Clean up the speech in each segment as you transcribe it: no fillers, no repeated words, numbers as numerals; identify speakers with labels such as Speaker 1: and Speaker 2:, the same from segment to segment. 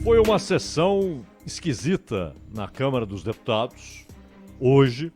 Speaker 1: Foi uma sessão esquisita na Câmara dos Deputados, hoje,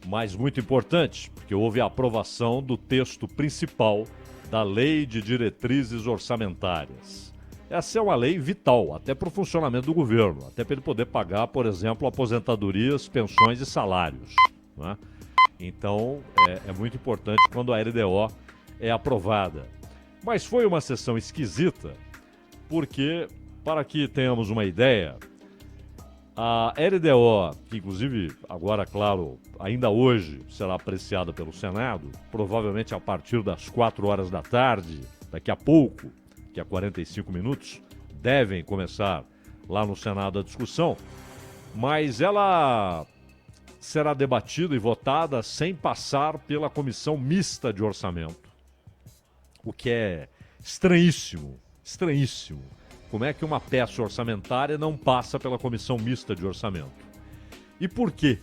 Speaker 1: mas muito importante, porque houve a aprovação do texto principal da Lei de Diretrizes Orçamentárias. Essa é uma lei vital, até para o funcionamento do governo, até para ele poder pagar, por exemplo, aposentadorias, pensões e salários, né? Então, é muito importante quando a LDO é aprovada. Mas foi uma sessão esquisita, porque, para que tenhamos uma ideia, a LDO, que inclusive agora, claro, ainda hoje será apreciada pelo Senado, provavelmente a partir das 4 horas da tarde, daqui a pouco, que é 45 minutos, devem começar lá no Senado a discussão, mas ela será debatida e votada sem passar pela Comissão Mista de Orçamento, o que é estranhíssimo, estranhíssimo. Como é que uma peça orçamentária não passa pela Comissão Mista de Orçamento? E por quê?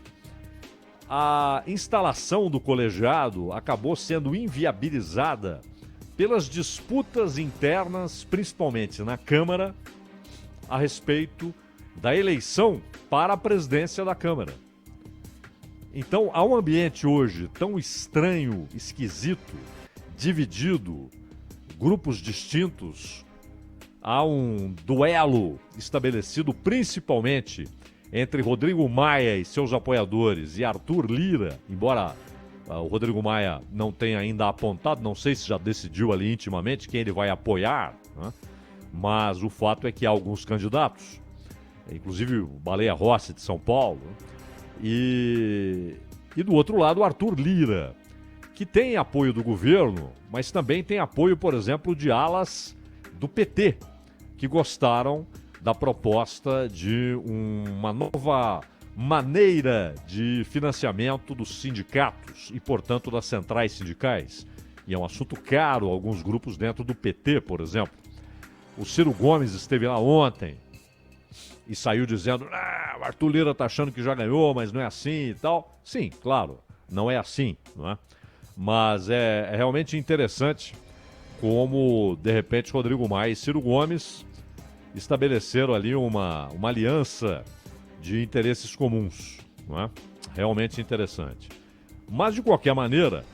Speaker 1: A instalação do colegiado acabou sendo inviabilizada pelas disputas internas, principalmente na Câmara, a respeito da eleição para a presidência da Câmara. Então, há um ambiente hoje tão estranho, esquisito, dividido, grupos distintos. Há um duelo estabelecido principalmente entre Rodrigo Maia e seus apoiadores e Arthur Lira, embora o Rodrigo Maia não tenha ainda apontado, não sei se já decidiu ali intimamente quem ele vai apoiar, né? Mas o fato é que há alguns candidatos, inclusive o Baleia Rossi de São Paulo, e do outro lado o Arthur Lira, que tem apoio do governo, mas também tem apoio, por exemplo, de alas do PT, que gostaram da proposta de uma nova maneira de financiamento dos sindicatos e, portanto, das centrais sindicais. E é um assunto caro a alguns grupos dentro do PT, por exemplo. O Ciro Gomes esteve lá ontem e saiu dizendo: o Arthur Lira está achando que já ganhou, mas não é assim e tal. Sim, claro, não é assim, não é? Mas é realmente interessante como, de repente, Rodrigo Maia e Ciro Gomes estabeleceram ali uma aliança de interesses comuns, não é? Realmente interessante. Mas, de qualquer maneira,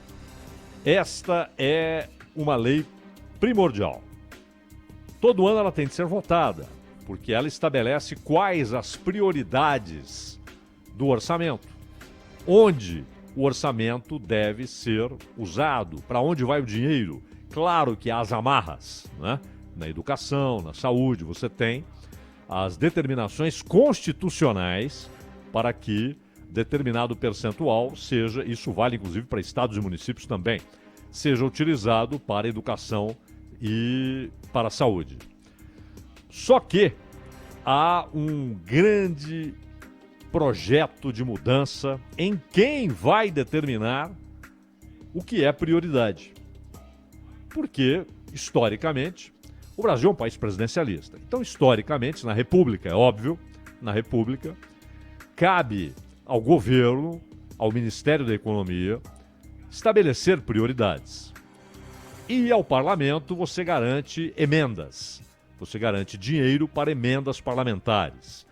Speaker 1: esta é uma lei primordial. Todo ano ela tem de ser votada, porque ela estabelece quais as prioridades do orçamento, onde o orçamento deve ser usado, para onde vai o dinheiro. Claro que há as amarras, né? Na educação, na saúde, você tem as determinações constitucionais para que determinado percentual seja, isso vale inclusive para estados e municípios também, seja utilizado para a educação e para a saúde. Só que há um grande projeto de mudança em quem vai determinar o que é prioridade. Porque, historicamente, o Brasil é um país presidencialista. Então, historicamente, na República, é óbvio, na República, cabe ao governo, ao Ministério da Economia, estabelecer prioridades. E ao parlamento você garante emendas. Você garante dinheiro para emendas parlamentares.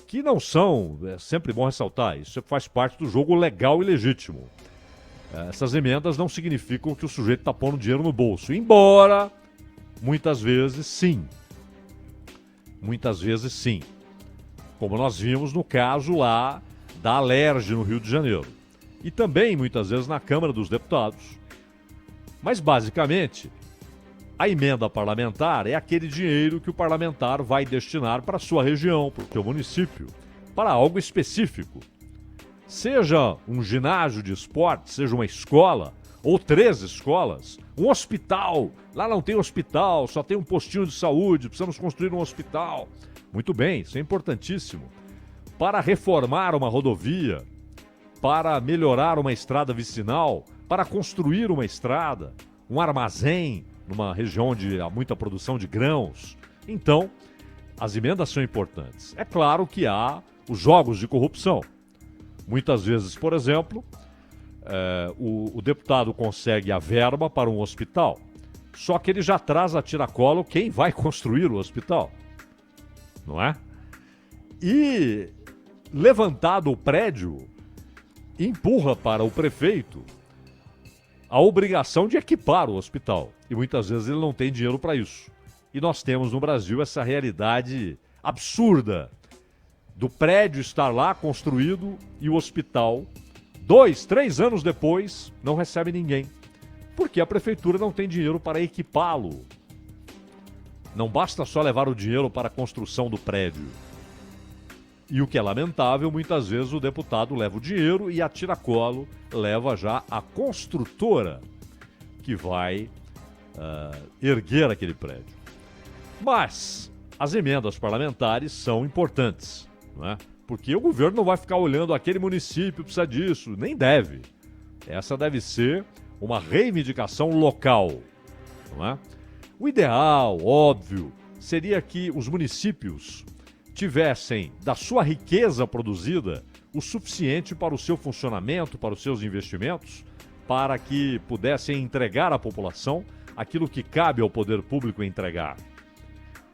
Speaker 1: Que não são, é sempre bom ressaltar, isso faz parte do jogo legal e legítimo. Essas emendas não significam que o sujeito está pondo dinheiro no bolso. Embora, muitas vezes, sim. Muitas vezes, sim. Como nós vimos no caso lá da Alerj, no Rio de Janeiro. E também, muitas vezes, na Câmara dos Deputados. Mas, basicamente, a emenda parlamentar é aquele dinheiro que o parlamentar vai destinar para a sua região, para o seu município, para algo específico. Seja um ginásio de esporte, seja uma escola, ou 3 escolas, um hospital. Lá não tem hospital, só tem um postinho de saúde, precisamos construir um hospital. Muito bem, isso é importantíssimo. Para reformar uma rodovia, para melhorar uma estrada vicinal, para construir uma estrada, um armazém numa região onde há muita produção de grãos. Então, as emendas são importantes. É claro que há os jogos de corrupção. Muitas vezes, por exemplo, o deputado consegue a verba para um hospital, só que ele já traz a tiracolo quem vai construir o hospital. não é? E levantado o prédio, empurra para o prefeito a obrigação de equipar o hospital. E muitas vezes ele não tem dinheiro para isso. E nós temos no Brasil essa realidade absurda do prédio estar lá construído e o hospital, 2, 3 anos depois, não recebe ninguém. Porque a prefeitura não tem dinheiro para equipá-lo. Não basta só levar o dinheiro para a construção do prédio. E o que é lamentável, muitas vezes o deputado leva o dinheiro e a tiracolo leva já a construtora que vai erguer aquele prédio. Mas as emendas parlamentares são importantes, não é? Porque o governo não vai ficar olhando aquele município precisa disso, nem deve. Essa deve ser uma reivindicação local, não é? O ideal, óbvio, seria que os municípios tivessem da sua riqueza produzida o suficiente para o seu funcionamento, para os seus investimentos, para que pudessem entregar à população aquilo que cabe ao poder público entregar.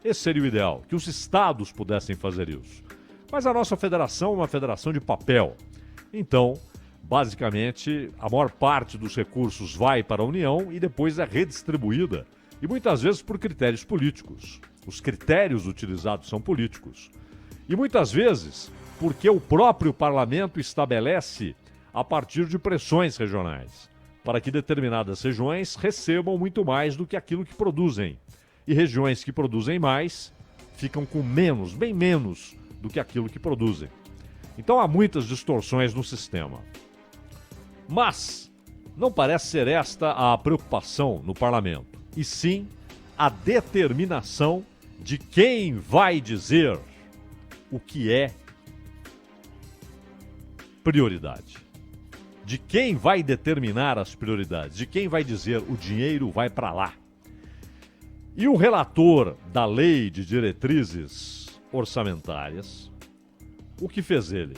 Speaker 1: Esse seria o ideal, que os estados pudessem fazer isso. Mas a nossa federação é uma federação de papel. Então, basicamente, a maior parte dos recursos vai para a União e depois é redistribuída, e muitas vezes por critérios políticos. Os critérios utilizados são políticos. E muitas vezes porque o próprio parlamento estabelece a partir de pressões regionais, para que determinadas regiões recebam muito mais do que aquilo que produzem. E regiões que produzem mais ficam com menos, bem menos do que aquilo que produzem. Então há muitas distorções no sistema. Mas não parece ser esta a preocupação no parlamento, e sim a determinação de quem vai dizer o que é prioridade. De quem vai determinar as prioridades, de quem vai dizer o dinheiro vai para lá. E o relator da Lei de Diretrizes Orçamentárias, o que fez ele?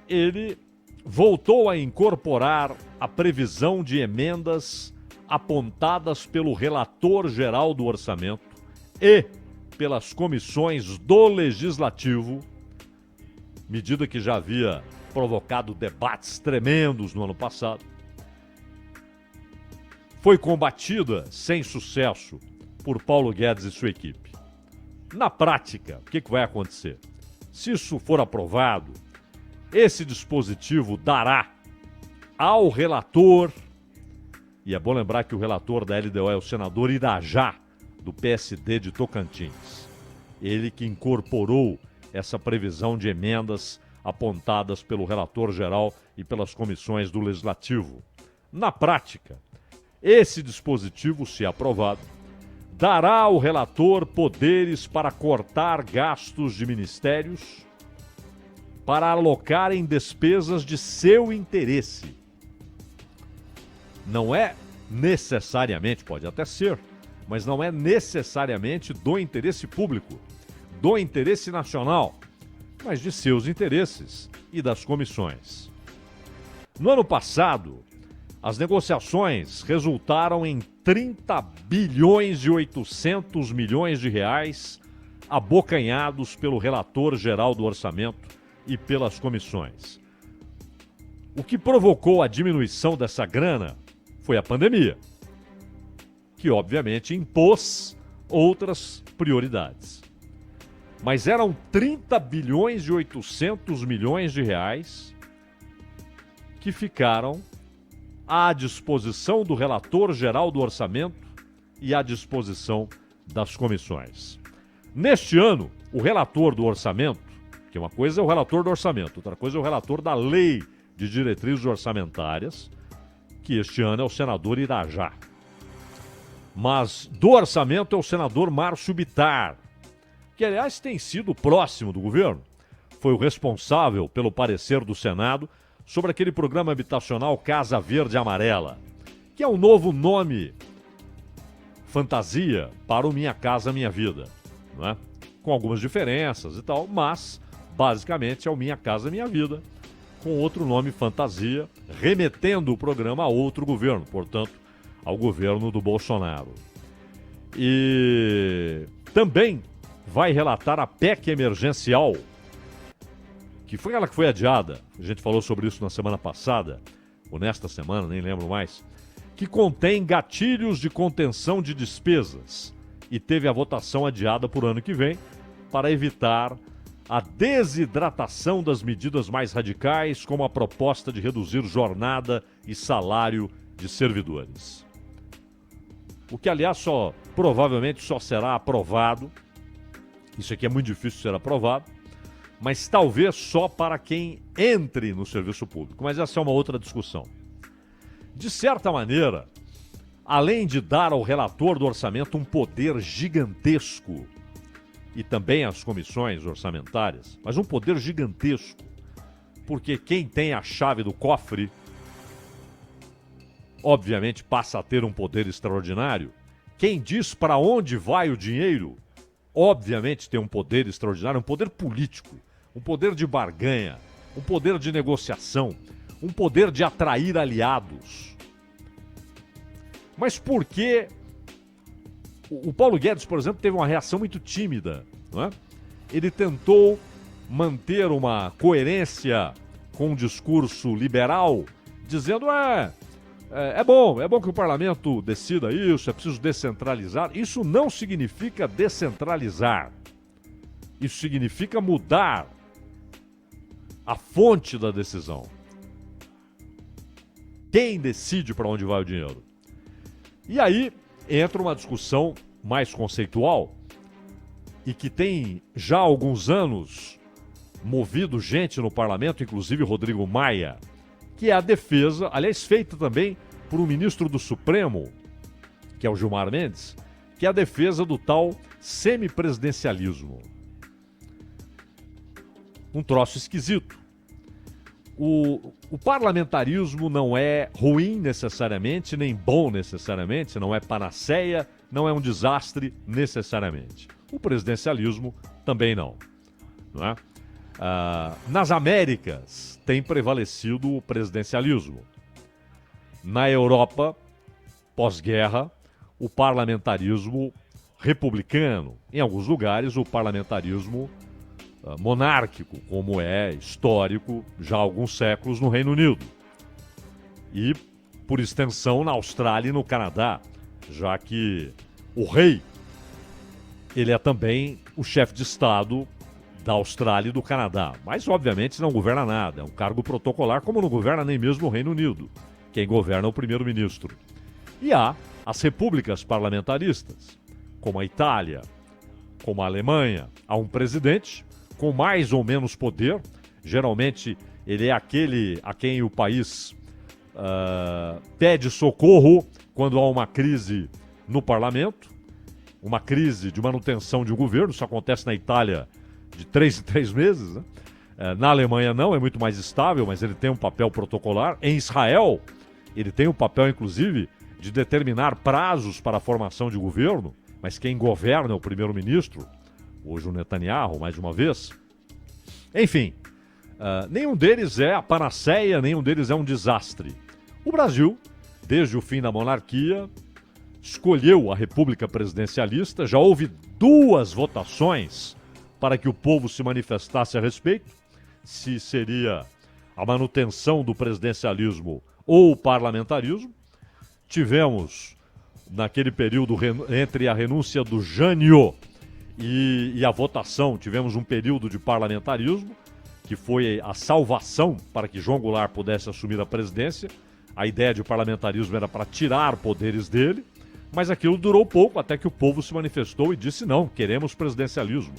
Speaker 1: Ele voltou a incorporar a previsão de emendas apontadas pelo relator geral do orçamento e pelas comissões do Legislativo, medida que já havia provocado debates tremendos no ano passado. Foi combatida sem sucesso por Paulo Guedes e sua equipe. Na prática, o que vai acontecer? Se isso for aprovado, esse dispositivo dará ao relator, e é bom lembrar que o relator da LDO é o senador Irajá, do PSD de Tocantins. Ele que incorporou essa previsão de emendas apontadas pelo relator geral e pelas comissões do Legislativo. Na prática, esse dispositivo, se aprovado, dará ao relator poderes para cortar gastos de ministérios, para alocar em despesas de seu interesse. Não é necessariamente, pode até ser, mas não é necessariamente do interesse público, do interesse nacional, mas de seus interesses e das comissões. No ano passado, as negociações resultaram em 30 bilhões e 800 milhões de reais abocanhados pelo relator geral do orçamento e pelas comissões. O que provocou a diminuição dessa grana foi a pandemia, que obviamente impôs outras prioridades. Mas eram 30 bilhões e 800 milhões de reais que ficaram à disposição do relator geral do orçamento e à disposição das comissões. Neste ano, o relator do orçamento, que uma coisa é o relator do orçamento, outra coisa é o relator da Lei de Diretrizes Orçamentárias, que este ano é o senador Irajá. Mas do orçamento é o senador Márcio Bittar, que aliás tem sido próximo do governo. Foi o responsável pelo parecer do Senado sobre aquele programa habitacional Casa Verde Amarela, que é um novo nome fantasia para o Minha Casa Minha Vida, não é? Com algumas diferenças e tal, mas basicamente é o Minha Casa Minha Vida, com outro nome fantasia, remetendo o programa a outro governo, portanto, ao governo do Bolsonaro. E também vai relatar a PEC emergencial, que foi ela que foi adiada. A gente falou sobre isso na semana passada, ou nesta semana, nem lembro mais, que contém gatilhos de contenção de despesas e teve a votação adiada para o ano que vem para evitar a desidratação das medidas mais radicais, como a proposta de reduzir jornada e salário de servidores. O que, aliás, provavelmente só será aprovado, isso aqui é muito difícil de ser aprovado, mas talvez só para quem entre no serviço público. Mas essa é uma outra discussão. De certa maneira, além de dar ao relator do orçamento um poder gigantesco, e também às comissões orçamentárias, mas um poder gigantesco, porque quem tem a chave do cofre, obviamente passa a ter um poder extraordinário. Quem diz para onde vai o dinheiro, obviamente tem um poder extraordinário, um poder político, um poder de barganha, um poder de negociação, um poder de atrair aliados. Mas por que o Paulo Guedes, por exemplo, teve uma reação muito tímida, não é? Ele tentou manter uma coerência com o discurso liberal, dizendo, é bom que o parlamento decida isso, é preciso descentralizar. Isso não significa descentralizar. Isso significa mudar a fonte da decisão. Quem decide para onde vai o dinheiro? E aí entra uma discussão mais conceitual e que tem já há alguns anos movido gente no parlamento, inclusive Rodrigo Maia, que é a defesa, aliás, feita também por um ministro do Supremo, que é o Gilmar Mendes, que é a defesa do tal semipresidencialismo. Um troço esquisito. O parlamentarismo não é ruim necessariamente, nem bom necessariamente, não é panaceia, não é um desastre necessariamente. O presidencialismo também não é? Nas Américas tem prevalecido o presidencialismo. Na Europa, pós-guerra, o parlamentarismo republicano. Em alguns lugares, o parlamentarismo monárquico, como é histórico já há alguns séculos no Reino Unido. E, por extensão, na Austrália e no Canadá, já que o rei, ele é também o chefe de Estado da Austrália e do Canadá. Mas, obviamente, não governa nada. É um cargo protocolar, como não governa nem mesmo o Reino Unido. Quem governa é o primeiro-ministro. E há as repúblicas parlamentaristas, como a Itália, como a Alemanha. Há um presidente com mais ou menos poder. Geralmente, ele é aquele a quem o país pede socorro quando há uma crise no parlamento, uma crise de manutenção de um governo. Isso acontece na Itália de 3 em 3 meses, né? Na Alemanha não, é muito mais estável, mas ele tem um papel protocolar. Em Israel, ele tem um papel, inclusive, de determinar prazos para a formação de governo, mas quem governa é o primeiro-ministro, hoje o Netanyahu, mais uma vez. Enfim, nenhum deles é a panaceia, nenhum deles é um desastre. O Brasil, desde o fim da monarquia, escolheu a República Presidencialista. Já houve 2 votações para que o povo se manifestasse a respeito, se seria a manutenção do presidencialismo ou o parlamentarismo. Tivemos, naquele período entre a renúncia do Jânio e a votação, tivemos um período de parlamentarismo, que foi a salvação para que João Goulart pudesse assumir a presidência. A ideia de parlamentarismo era para tirar poderes dele, mas aquilo durou pouco, até que o povo se manifestou e disse não, queremos presidencialismo.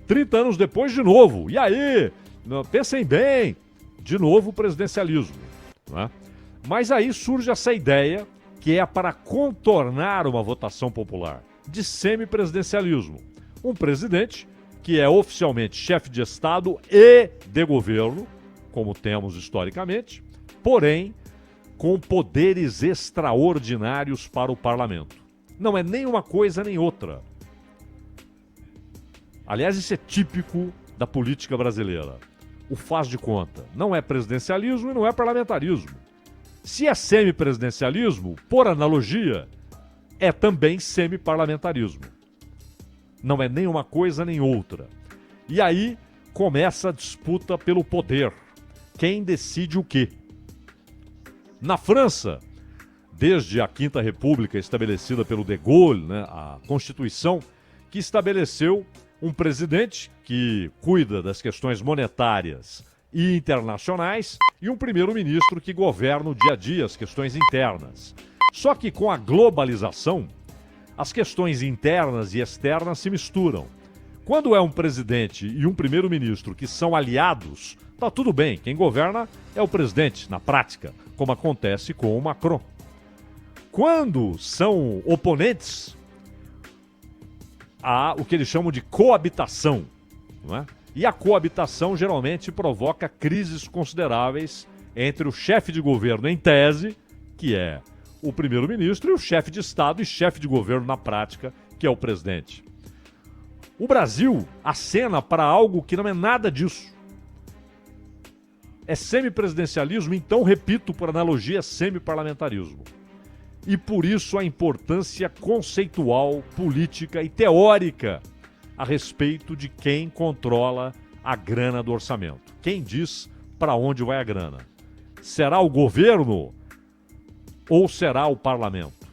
Speaker 1: 30 anos depois, de novo, e aí? Pensem bem, de novo presidencialismo. Não é? Mas aí surge essa ideia, que é para contornar uma votação popular, de semipresidencialismo. Um presidente que é oficialmente chefe de Estado e de governo, como temos historicamente, porém com poderes extraordinários para o parlamento. Não é nem uma coisa nem outra. Aliás, isso é típico da política brasileira. O faz de conta. Não é presidencialismo e não é parlamentarismo. Se é semipresidencialismo, por analogia, é também semiparlamentarismo. Não é nem uma coisa nem outra. E aí começa a disputa pelo poder. Quem decide o quê? Na França, desde a Quinta República estabelecida pelo de Gaulle, né, a Constituição, que estabeleceu um presidente que cuida das questões monetárias e internacionais e um primeiro-ministro que governa o dia a dia, as questões internas. Só que com a globalização, as questões internas e externas se misturam. Quando é um presidente e um primeiro-ministro que são aliados, tá tudo bem, quem governa é o presidente, na prática, como acontece com o Macron. Quando são oponentes, há o que eles chamam de coabitação, não é? E a coabitação geralmente provoca crises consideráveis entre o chefe de governo em tese, que é o primeiro-ministro, e o chefe de Estado e chefe de governo na prática, que é o presidente. O Brasil acena para algo que não é nada disso. É semipresidencialismo, então, repito, por analogia, semiparlamentarismo. E por isso a importância conceitual, política e teórica a respeito de quem controla a grana do orçamento. Quem diz para onde vai a grana? Será o governo ou será o parlamento?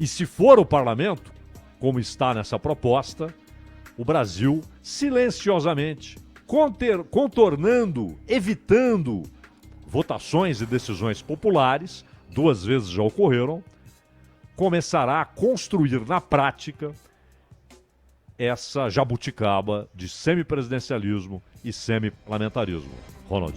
Speaker 1: E se for o parlamento, como está nessa proposta, o Brasil silenciosamente, contornando, evitando votações e decisões populares, 2 vezes já ocorreram, começará a construir na prática essa jabuticaba de semipresidencialismo e semiparlamentarismo. Ronald.